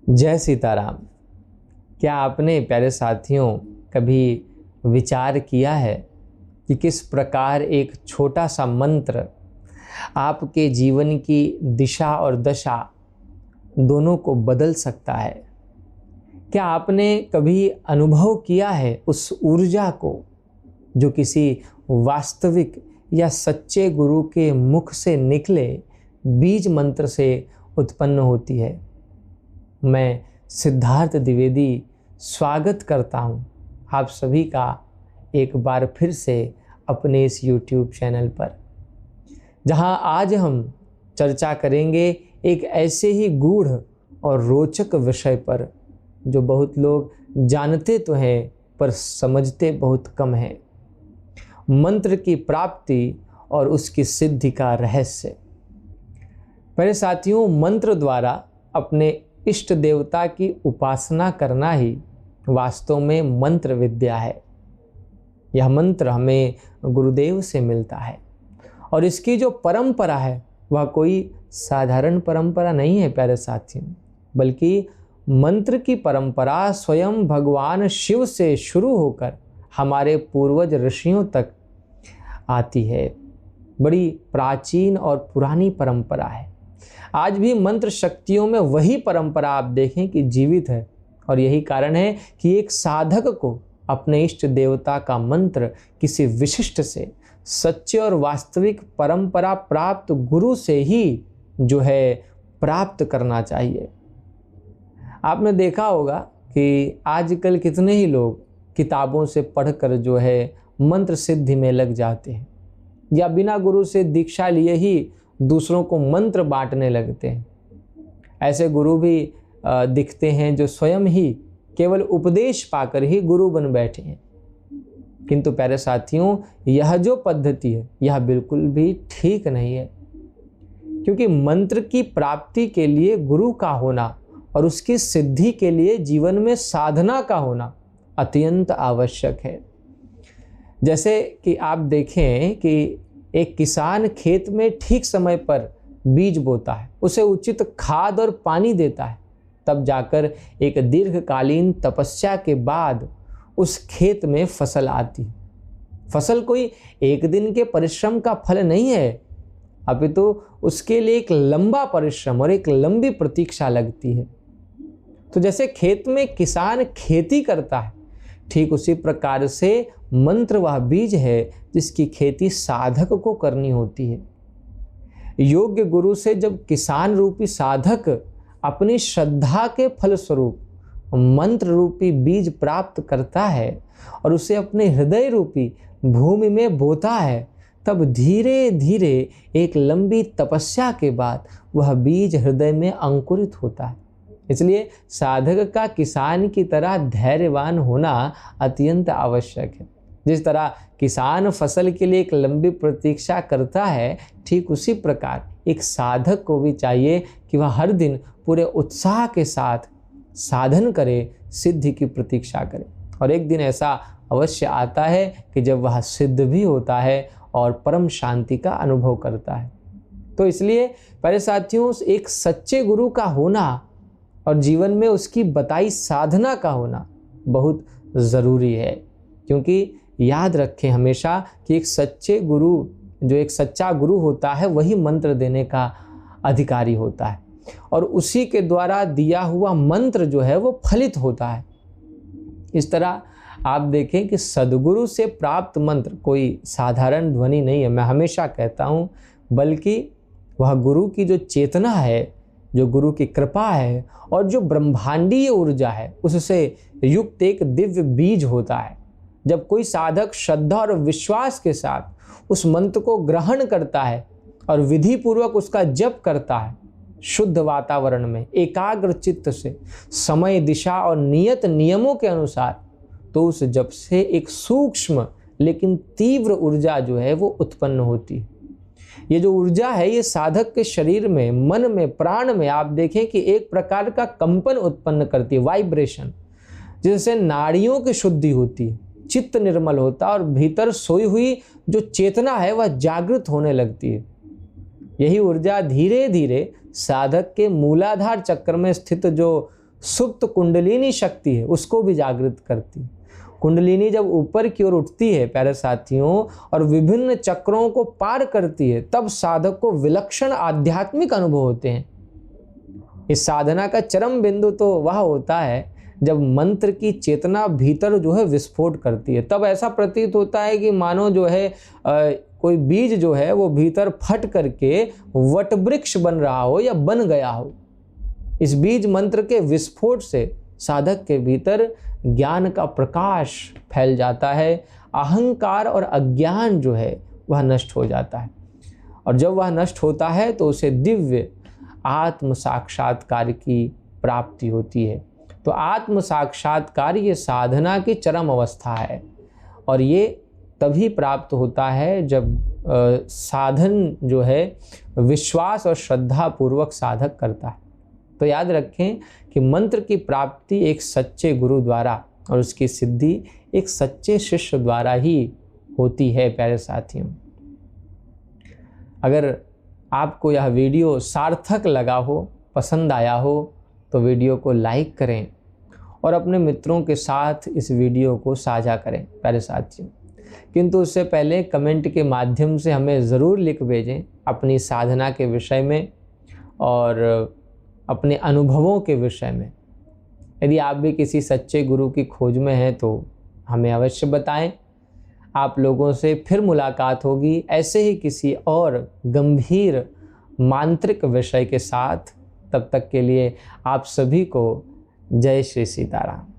जय सीताराम। क्या आपने प्यारे साथियों कभी विचार किया है कि किस प्रकार एक छोटा सा मंत्र आपके जीवन की दिशा और दशा दोनों को बदल सकता है? क्या आपने कभी अनुभव किया है उस ऊर्जा को जो किसी वास्तविक या सच्चे गुरु के मुख से निकले बीज मंत्र से उत्पन्न होती है? मैं सिद्धार्थ द्विवेदी स्वागत करता हूं आप सभी का एक बार फिर से अपने इस YouTube चैनल पर, जहां आज हम चर्चा करेंगे एक ऐसे ही गूढ़ और रोचक विषय पर जो बहुत लोग जानते तो हैं पर समझते बहुत कम है। मंत्र की प्राप्ति और उसकी सिद्धि का रहस्य। मेरे साथियों, मंत्र द्वारा अपने इष्ट देवता की उपासना करना ही वास्तव में मंत्र विद्या है। यह मंत्र हमें गुरुदेव से मिलता है और इसकी जो परंपरा है वह कोई साधारण परंपरा नहीं है प्यारे साथियों, बल्कि मंत्र की परंपरा स्वयं भगवान शिव से शुरू होकर हमारे पूर्वज ऋषियों तक आती है। बड़ी प्राचीन और पुरानी परंपरा है। आज भी मंत्र शक्तियों में वही परंपरा आप देखें कि जीवित है और यही कारण है कि एक साधक को अपने इष्ट देवता का मंत्र किसी विशिष्ट से सच्चे और वास्तविक परंपरा प्राप्त गुरु से ही जो है प्राप्त करना चाहिए। आपने देखा होगा कि आजकल कितने ही लोग किताबों से पढ़कर जो है मंत्र सिद्धि में लग जाते हैं या बिना गुरु से दीक्षा लिए ही दूसरों को मंत्र बांटने लगते हैं। ऐसे गुरु भी दिखते हैं जो स्वयं ही केवल उपदेश पाकर ही गुरु बन बैठे हैं। किंतु प्यारे साथियों, यह जो पद्धति है यह बिल्कुल भी ठीक नहीं है, क्योंकि मंत्र की प्राप्ति के लिए गुरु का होना और उसकी सिद्धि के लिए जीवन में साधना का होना अत्यंत आवश्यक है। जैसे कि आप देखें कि एक किसान खेत में ठीक समय पर बीज बोता है, उसे उचित खाद और पानी देता है, तब जाकर एक दीर्घकालीन तपस्या के बाद उस खेत में फसल आती है। फसल कोई एक दिन के परिश्रम का फल नहीं है, अपितु उसके लिए एक लंबा परिश्रम और एक लंबी प्रतीक्षा लगती है। तो जैसे खेत में किसान खेती करता है, ठीक उसी प्रकार से मंत्र वह बीज है जिसकी खेती साधक को करनी होती है। योग्य गुरु से जब किसान रूपी साधक अपनी श्रद्धा के फलस्वरूप मंत्र रूपी बीज प्राप्त करता है और उसे अपने हृदय रूपी भूमि में बोता है, तब धीरे धीरे एक लंबी तपस्या के बाद वह बीज हृदय में अंकुरित होता है। इसलिए साधक का किसान की तरह धैर्यवान होना अत्यंत आवश्यक है। जिस तरह किसान फसल के लिए एक लंबी प्रतीक्षा करता है, ठीक उसी प्रकार एक साधक को भी चाहिए कि वह हर दिन पूरे उत्साह के साथ साधन करे, सिद्धि की प्रतीक्षा करे। और एक दिन ऐसा अवश्य आता है कि जब वह सिद्ध भी होता है और परम शांति का अनुभव करता है। तो इसलिए प्यारे साथियों, एक सच्चे गुरु का होना और जीवन में उसकी बताई साधना का होना बहुत ज़रूरी है, क्योंकि याद रखें हमेशा कि एक सच्चे गुरु, जो एक सच्चा गुरु होता है, वही मंत्र देने का अधिकारी होता है और उसी के द्वारा दिया हुआ मंत्र जो है वो फलित होता है। इस तरह आप देखें कि सद्गुरु से प्राप्त मंत्र कोई साधारण ध्वनि नहीं है, मैं हमेशा कहता हूँ, बल्कि वह गुरु की जो चेतना है, जो गुरु की कृपा है और जो ब्रह्मांडीय ऊर्जा है, उससे युक्त एक दिव्य बीज होता है। जब कोई साधक श्रद्धा और विश्वास के साथ उस मंत्र को ग्रहण करता है और विधि पूर्वक उसका जप करता है, शुद्ध वातावरण में एकाग्र चित्त से, समय, दिशा और नियत नियमों के अनुसार, तो उस जप से एक सूक्ष्म लेकिन तीव्र ऊर्जा जो है वो उत्पन्न होती है। ये जो ऊर्जा है ये साधक के शरीर में, मन में, प्राण में आप देखें कि एक प्रकार का कंपन उत्पन्न करती है, वाइब्रेशन, जिससे नाड़ियों की शुद्धि होती है, चित्त निर्मल होता है और भीतर सोई हुई जो चेतना है वह जागृत होने लगती है। यही ऊर्जा धीरे धीरे साधक के मूलाधार चक्र में स्थित जो सुप्त कुंडलिनी शक्ति है उसको भी जागृत करती है। कुंडलिनी जब ऊपर की ओर उठती है प्यारे साथियों और विभिन्न चक्रों को पार करती है, तब साधक को विलक्षण आध्यात्मिक अनुभव होते हैं। इस साधना का चरम बिंदु तो वह होता है जब मंत्र की चेतना भीतर जो है विस्फोट करती है। तब ऐसा प्रतीत होता है कि मानो जो है कोई बीज जो है वो भीतर फट करके वटवृक्ष बन रहा हो या बन गया हो। इस बीज मंत्र के विस्फोट से साधक के भीतर ज्ञान का प्रकाश फैल जाता है, अहंकार और अज्ञान जो है वह नष्ट हो जाता है। और जब वह नष्ट होता है तो उसे दिव्य आत्म साक्षात्कार की प्राप्ति होती है। तो आत्म साक्षात्कार ये साधना की चरम अवस्था है और ये तभी प्राप्त होता है जब साधन जो है विश्वास और श्रद्धा पूर्वक साधक करता है। तो याद रखें कि मंत्र की प्राप्ति एक सच्चे गुरु द्वारा और उसकी सिद्धि एक सच्चे शिष्य द्वारा ही होती है। प्यारे साथियों, अगर आपको यह वीडियो सार्थक लगा हो, पसंद आया हो, तो वीडियो को लाइक करें और अपने मित्रों के साथ इस वीडियो को साझा करें प्यारे साथियों। किंतु उससे पहले कमेंट के माध्यम से हमें ज़रूर लिख भेजें अपनी साधना के विषय में और अपने अनुभवों के विषय में। यदि आप भी किसी सच्चे गुरु की खोज में हैं तो हमें अवश्य बताएं। आप लोगों से फिर मुलाकात होगी ऐसे ही किसी और गंभीर मांत्रिक विषय के साथ। तब तक के लिए आप सभी को जय श्री सीताराम।